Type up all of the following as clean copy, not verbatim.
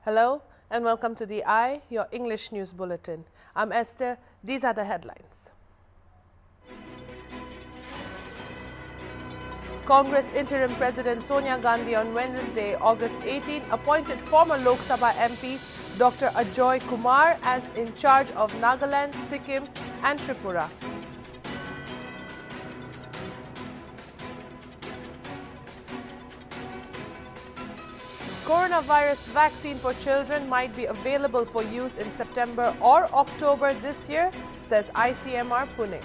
Hello and welcome to the Eye, your English news bulletin. I'm Esther. These are the headlines. Congress Interim President Sonia Gandhi on Wednesday, August 18, appointed former Lok Sabha MP Dr. Ajoy Kumar as in charge of Nagaland, Sikkim and Tripura. Coronavirus vaccine for children might be available for use in September or October this year, says ICMR Pune.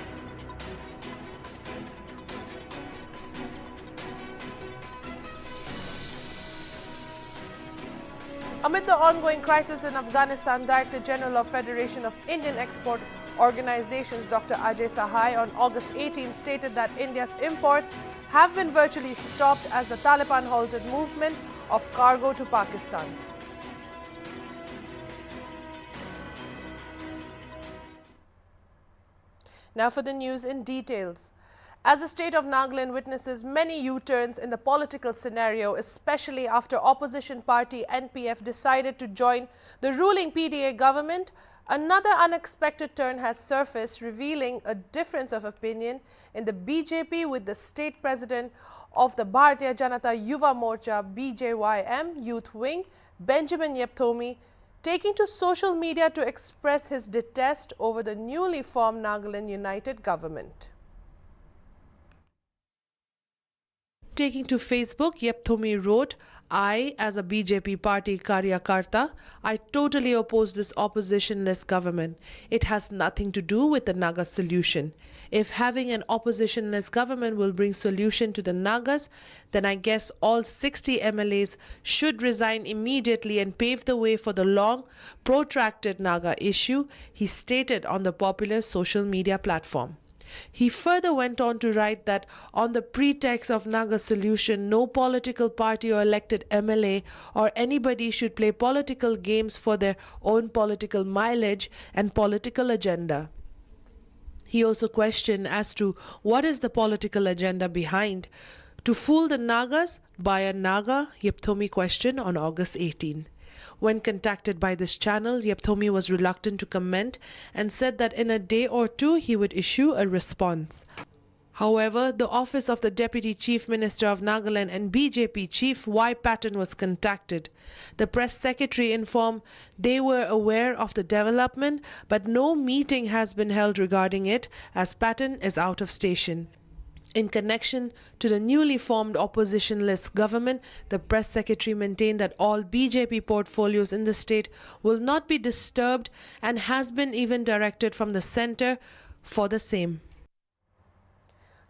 Amid the ongoing crisis in Afghanistan, Director General of Federation of Indian Export Organizations Dr. Ajay Sahai on August 18 stated that India's imports have been virtually stopped as the Taliban halted movement of cargo to Pakistan. Now for the news in details. As the state of Nagaland witnesses many U-turns in the political scenario, especially after opposition party NPF decided to join the ruling PDA government, another unexpected turn has surfaced, revealing a difference of opinion in the BJP with the state president of the Bharatiya Janata Yuva Morcha BJYM youth wing, Benjamin Yepthomi, taking to social media to express his detest over the newly formed Nagaland United government. Taking to Facebook, Yepthomi wrote, I, as a BJP party Karyakarta, I totally oppose this oppositionless government. It has nothing to do with the Naga solution. If having an oppositionless government will bring solution to the Nagas, then I guess all 60 MLAs should resign immediately and pave the way for the long, protracted Naga issue, he stated on the popular social media platform. He further went on to write that on the pretext of Naga solution, no political party or elected MLA or anybody should play political games for their own political mileage and political agenda. He also questioned as to what is the political agenda behind. To fool the Nagas by a Naga, Yepthomi questioned on August 18. When contacted by this channel, Yepthomi was reluctant to comment and said that in a day or two he would issue a response. However, the office of the Deputy Chief Minister of Nagaland and BJP Chief Y. Patton was contacted. The press secretary informed they were aware of the development, but no meeting has been held regarding it as Patton is out of station. In connection to the newly formed oppositionless government, the press secretary maintained that all BJP portfolios in the state will not be disturbed and has been even directed from the center for the same.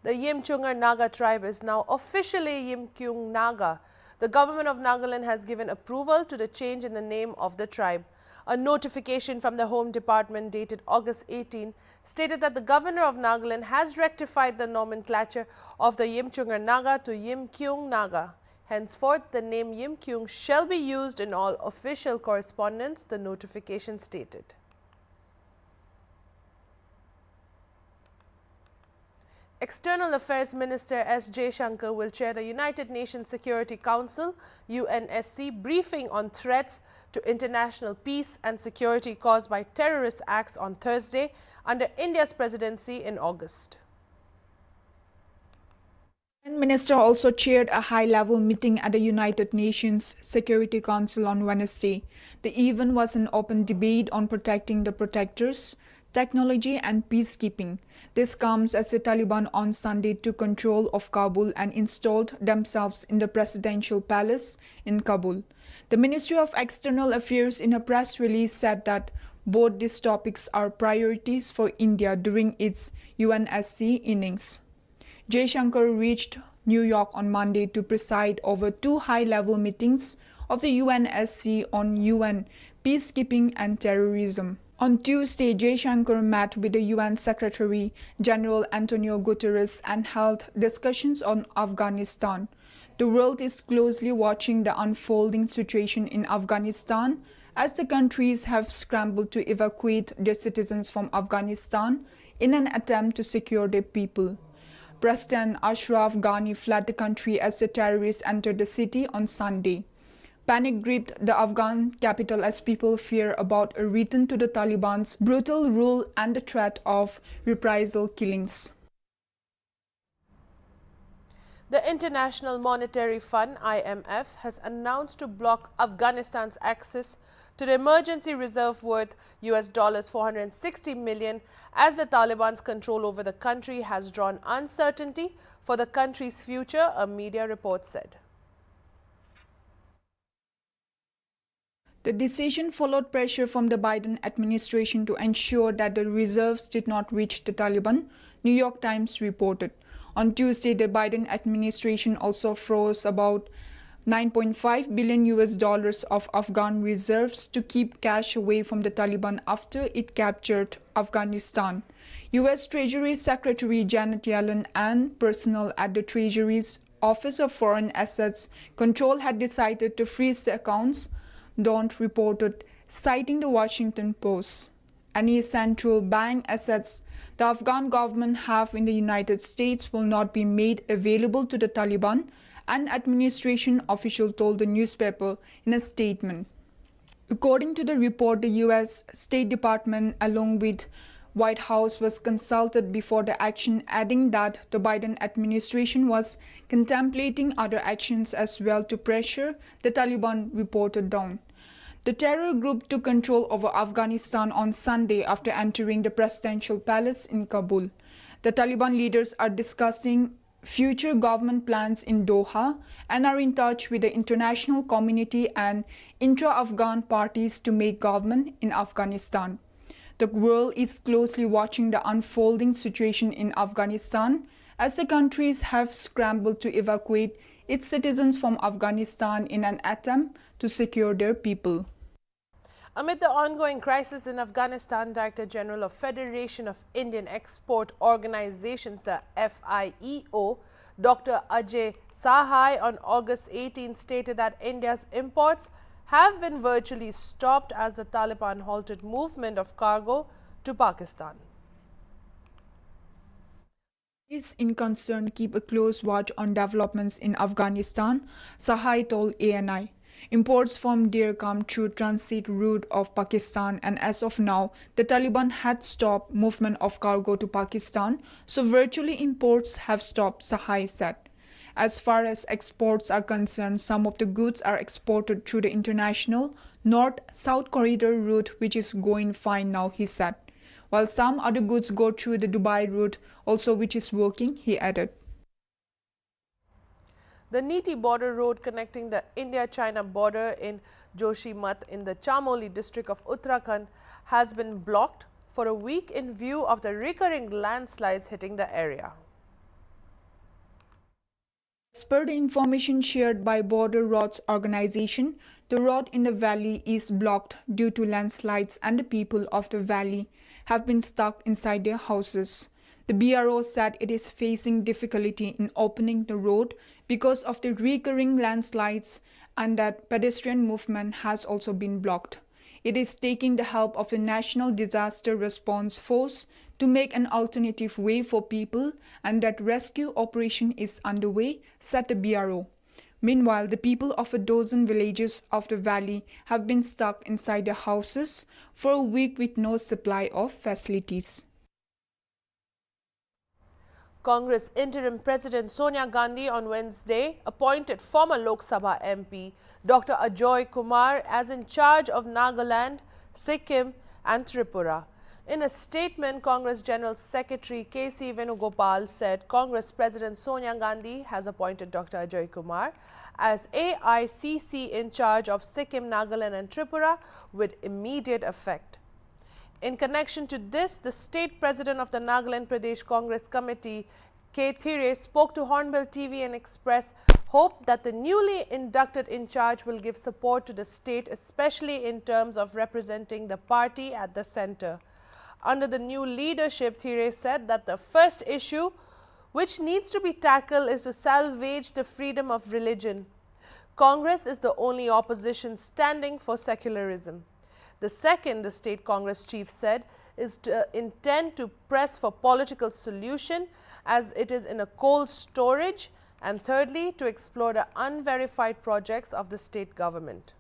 The Yimchungar Naga tribe is now officially Yimkyung Naga. The government of Nagaland has given approval to the change in the name of the tribe. A notification from the Home Department dated August 18 stated that the governor of Nagaland has rectified the nomenclature of the Yimchungar Naga to Yimkyung Naga. Henceforth, the name Yimkyung shall be used in all official correspondence, the notification stated. External Affairs Minister S. Jaishankar will chair the United Nations Security Council UNSC briefing on threats to international peace and security caused by terrorist acts on Thursday under India's presidency in August. The Minister also chaired a high-level meeting at the United Nations Security Council on Wednesday. The event was an open debate on protecting the protectors, technology and peacekeeping. This comes as the Taliban on Sunday took control of Kabul and installed themselves in the presidential palace in Kabul. The Ministry of External Affairs in a press release said that both these topics are priorities for India during its UNSC innings. Jaishankar reached New York on Monday to preside over two high-level meetings of the UNSC on UN, peacekeeping and terrorism. On Tuesday, Jaishankar met with the UN Secretary General Antonio Guterres and held discussions on Afghanistan. The world is closely watching the unfolding situation in Afghanistan as the countries have scrambled to evacuate their citizens from Afghanistan in an attempt to secure their people. President Ashraf Ghani fled the country as the terrorists entered the city on Sunday. Panic gripped the Afghan capital as people fear about a return to the Taliban's brutal rule and the threat of reprisal killings. The International Monetary Fund (IMF) has announced to block Afghanistan's access to the emergency reserve worth US $460 million as the Taliban's control over the country has drawn uncertainty for the country's future, a media report said. The decision followed pressure from the Biden administration to ensure that the reserves did not reach the Taliban, New York Times reported. On Tuesday, the Biden administration also froze about $9.5 billion of Afghan reserves to keep cash away from the Taliban after it captured Afghanistan. U.S. Treasury Secretary Janet Yellen and personnel at the Treasury's Office of Foreign Assets Control had decided to freeze the accounts, Dawn reported, citing the Washington Post. Any central bank assets the Afghan government have in the United States will not be made available to the Taliban, an administration official told the newspaper in a statement. According to the report, the U.S. State Department, along with White House, was consulted before the action, adding that the Biden administration was contemplating other actions as well to pressure the Taliban, reported Dawn. The terror group took control over Afghanistan on Sunday after entering the presidential palace in Kabul. The Taliban leaders are discussing future government plans in Doha and are in touch with the international community and intra-Afghan parties to make government in Afghanistan. The world is closely watching the unfolding situation in Afghanistan as the countries have scrambled to evacuate its citizens from Afghanistan in an attempt to secure their people. Amid the ongoing crisis in Afghanistan, Director General of Federation of Indian Export Organizations, the FIEO, Dr. Ajay Sahai, on August 18 stated that India's imports have been virtually stopped as the Taliban halted movement of cargo to Pakistan. Is in concern keep a close watch on developments in Afghanistan, Sahai told ANI. Imports from there come through transit route of Pakistan, and as of now, the Taliban had stopped movement of cargo to Pakistan, so virtually imports have stopped, Sahai said. As far as exports are concerned, some of the goods are exported through the international North-South corridor route, which is going fine now, he said. While some other goods go through the Dubai route, also which is working, he added. The Niti border road connecting the India-China border in Joshimath in the Chamoli district of Uttarakhand has been blocked for a week in view of the recurring landslides hitting the area. As per the information shared by Border Roads Organization, the road in the valley is blocked due to landslides and the people of the valley have been stuck inside their houses. The BRO said it is facing difficulty in opening the road because of the recurring landslides and that pedestrian movement has also been blocked. It is taking the help of the National Disaster Response Force to make an alternative way for people and that rescue operation is underway, said the BRO. Meanwhile, the people of a dozen villages of the valley have been stuck inside their houses for a week with no supply of facilities. Congress Interim President Sonia Gandhi on Wednesday appointed former Lok Sabha MP Dr. Ajoy Kumar as in charge of Nagaland, Sikkim and Tripura. In a statement, Congress General Secretary K.C. Venugopal said Congress President Sonia Gandhi has appointed Dr. Ajoy Kumar as AICC in charge of Sikkim, Nagaland and Tripura with immediate effect. In connection to this, the state president of the Nagaland Pradesh Congress Committee, K. Thire, spoke to HornbillTV and expressed hope that the newly inducted in charge will give support to the state, especially in terms of representing the party at the center. Under the new leadership, Thire said that the first issue which needs to be tackled is to salvage the freedom of religion. Congress is the only opposition standing for secularism. The second, the state Congress chief said, is to intend to press for political solution as it is in a cold storage and thirdly, to explore the unverified projects of the state government.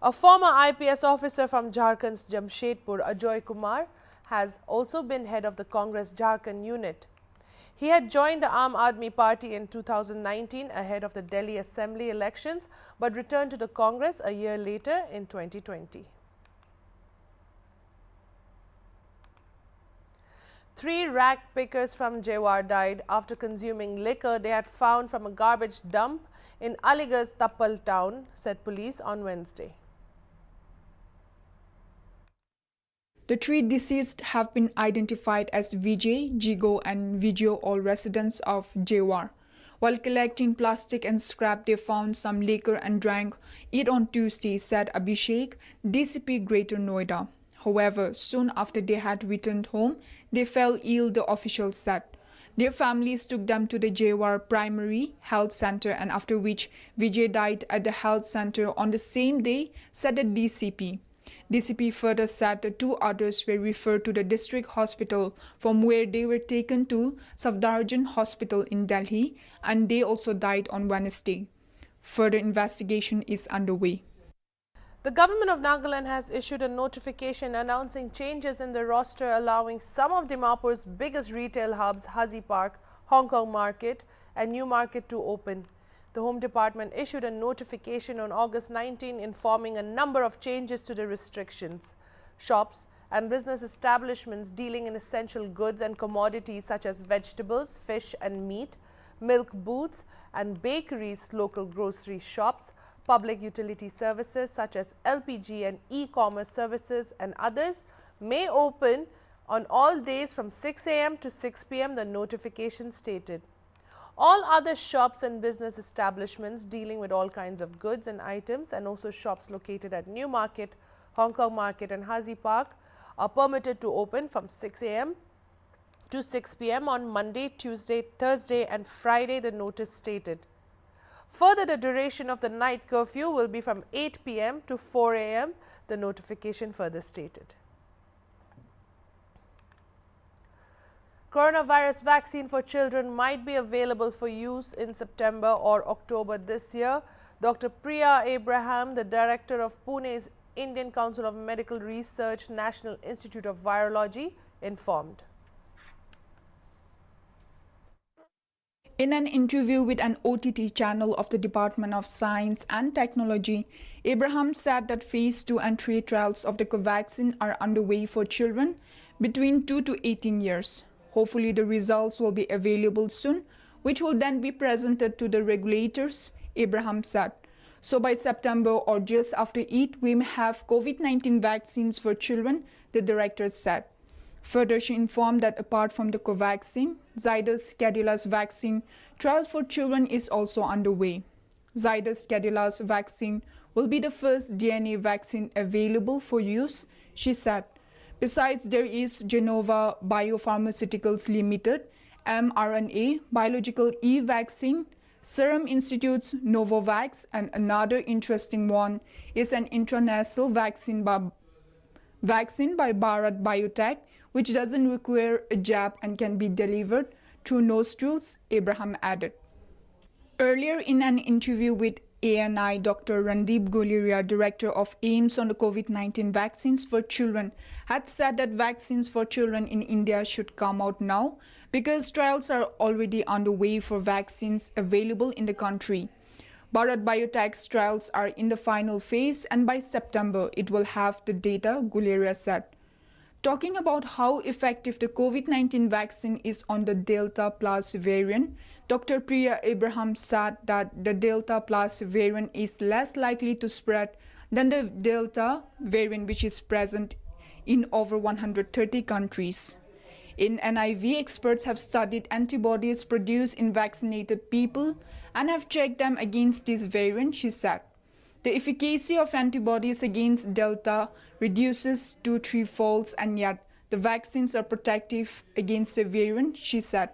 A former IPS officer from Jharkhand's Jamshedpur, Ajoy Kumar, has also been head of the Congress Jharkhand unit. He had joined the Aam Aadmi Party in 2019 ahead of the Delhi Assembly elections, but returned to the Congress a year later in 2020. 3 rag pickers from Jewar died after consuming liquor they had found from a garbage dump in Aligarh's Tappal town, said police on Wednesday. The 3 deceased have been identified as Vijay, Jigo and Vijay, all residents of Jewar. While collecting plastic and scrap, they found some liquor and drank it on Tuesday, said Abhishek, DCP Greater Noida. However, soon after they had returned home, they fell ill, the officials said. Their families took them to the Jewar Primary Health Center, and after which Vijay died at the health center on the same day, said the DCP. DCP further said the 2 others were referred to the district hospital, from where they were taken to Safdarjung Hospital in Delhi, and they also died on Wednesday. Further investigation is underway. The government of Nagaland has issued a notification announcing changes in the roster, allowing some of Dimapur's biggest retail hubs, Hazi Park, Hong Kong Market and New Market, to open. The Home Department issued a notification on August 19 informing a number of changes to the restrictions. Shops and business establishments dealing in essential goods and commodities such as vegetables, fish and meat, milk booths and bakeries, local grocery shops, public utility services such as LPG and e-commerce services and others may open on all days from 6 a.m. to 6 p.m., the notification stated. All other shops and business establishments dealing with all kinds of goods and items, and also shops located at New Market, Hong Kong Market and Hazi Park, are permitted to open from 6 a.m. to 6 p.m. on Monday, Tuesday, Thursday and Friday, the notice stated. Further, the duration of the night curfew will be from 8 p.m. to 4 a.m., the notification further stated. Coronavirus vaccine for children might be available for use in September or October this year. Dr. Priya Abraham, the director of Pune's Indian Council of Medical Research, National Institute of Virology, informed. In an interview with an OTT channel of the Department of Science and Technology, Abraham said that phase 2 and 3 trials of the Covaxin are underway for children between 2 to 18 years. Hopefully, the results will be available soon, which will then be presented to the regulators, Abraham said. So by September or just after it, we may have COVID-19 vaccines for children, the director said. Further, she informed that apart from the Covaxin, Zydus Cadillas vaccine trial for children is also underway. Zydus Cadillas vaccine will be the first DNA vaccine available for use, she said. Besides, there is Genova Biopharmaceuticals Limited, mRNA biological e-vaccine, Serum Institute's Novavax, and another interesting one is an intranasal vaccine by Bharat Biotech, which doesn't require a jab and can be delivered through nostrils, Abraham added. Earlier in an interview with ANI, Dr. Randeep Guleria, director of AIMS on the COVID-19 vaccines for children, had said that vaccines for children in India should come out now because trials are already underway for vaccines available in the country. Bharat Biotech's trials are in the final phase, and by September it will have the data, Guleria said. Talking about how effective the COVID-19 vaccine is on the Delta Plus variant, Dr. Priya Abraham said that the Delta Plus variant is less likely to spread than the Delta variant, which is present in over 130 countries. In NIV, experts have studied antibodies produced in vaccinated people and have checked them against this variant, she said. The efficacy of antibodies against Delta reduces 2-3-folds, and yet the vaccines are protective against the variant, she said.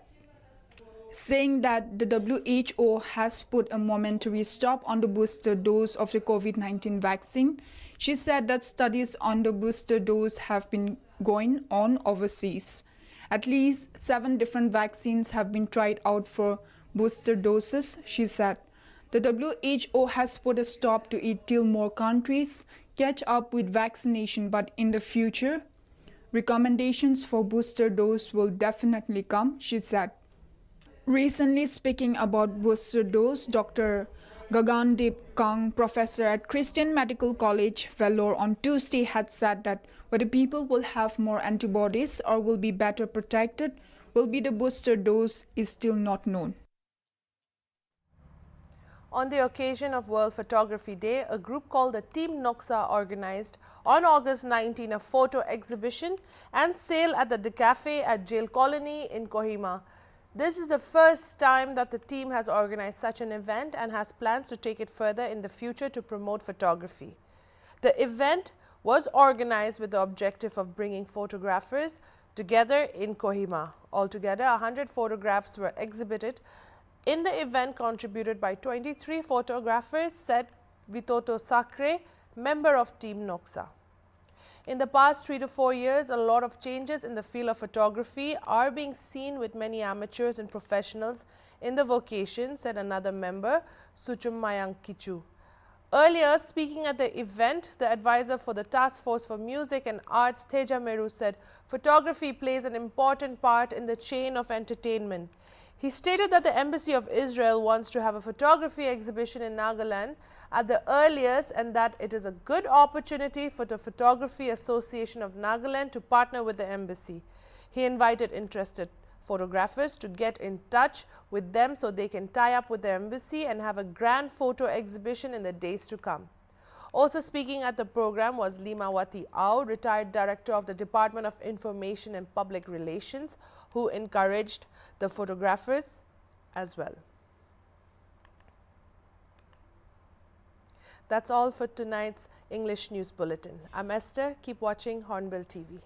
Saying that the WHO has put a momentary stop on the booster dose of the COVID-19 vaccine, she said that studies on the booster dose have been going on overseas. At least 7 different vaccines have been tried out for booster doses, she said. The WHO has put a stop to it till more countries catch up with vaccination, but in the future, recommendations for booster dose will definitely come, she said. Recently speaking about booster dose, Dr. Gagandip Kang, professor at Christian Medical College, Vellore, on Tuesday had said that whether people will have more antibodies or will be better protected will be the booster dose is still not known. On the occasion of World Photography Day, a group called the Team Noxa organized on August 19 a photo exhibition and sale at the Cafe at Jail Colony in Kohima. This is the first time that the team has organized such an event and has plans to take it further in the future to promote photography. The event was organized with the objective of bringing photographers together in Kohima. Altogether, 100 photographs were exhibited in the event, contributed by 23 photographers, said Vitoto Sakre, member of Team Noxa. In the past 3 to 4 years, a lot of changes in the field of photography are being seen with many amateurs and professionals in the vocation, said another member, Suchum Mayang Kichu. Earlier, speaking at the event, the advisor for the Task Force for Music and Arts, Teja Meru, said photography plays an important part in the chain of entertainment. He stated that the Embassy of Israel wants to have a photography exhibition in Nagaland at the earliest, and that it is a good opportunity for the Photography Association of Nagaland to partner with the embassy. He invited interested photographers to get in touch with them so they can tie up with the embassy and have a grand photo exhibition in the days to come. Also speaking at the program was Limawati Au, retired director of the Department of Information and Public Relations, who encouraged the photographers as well. That's all for tonight's English News Bulletin. I'm Esther. Keep watching Hornbill TV.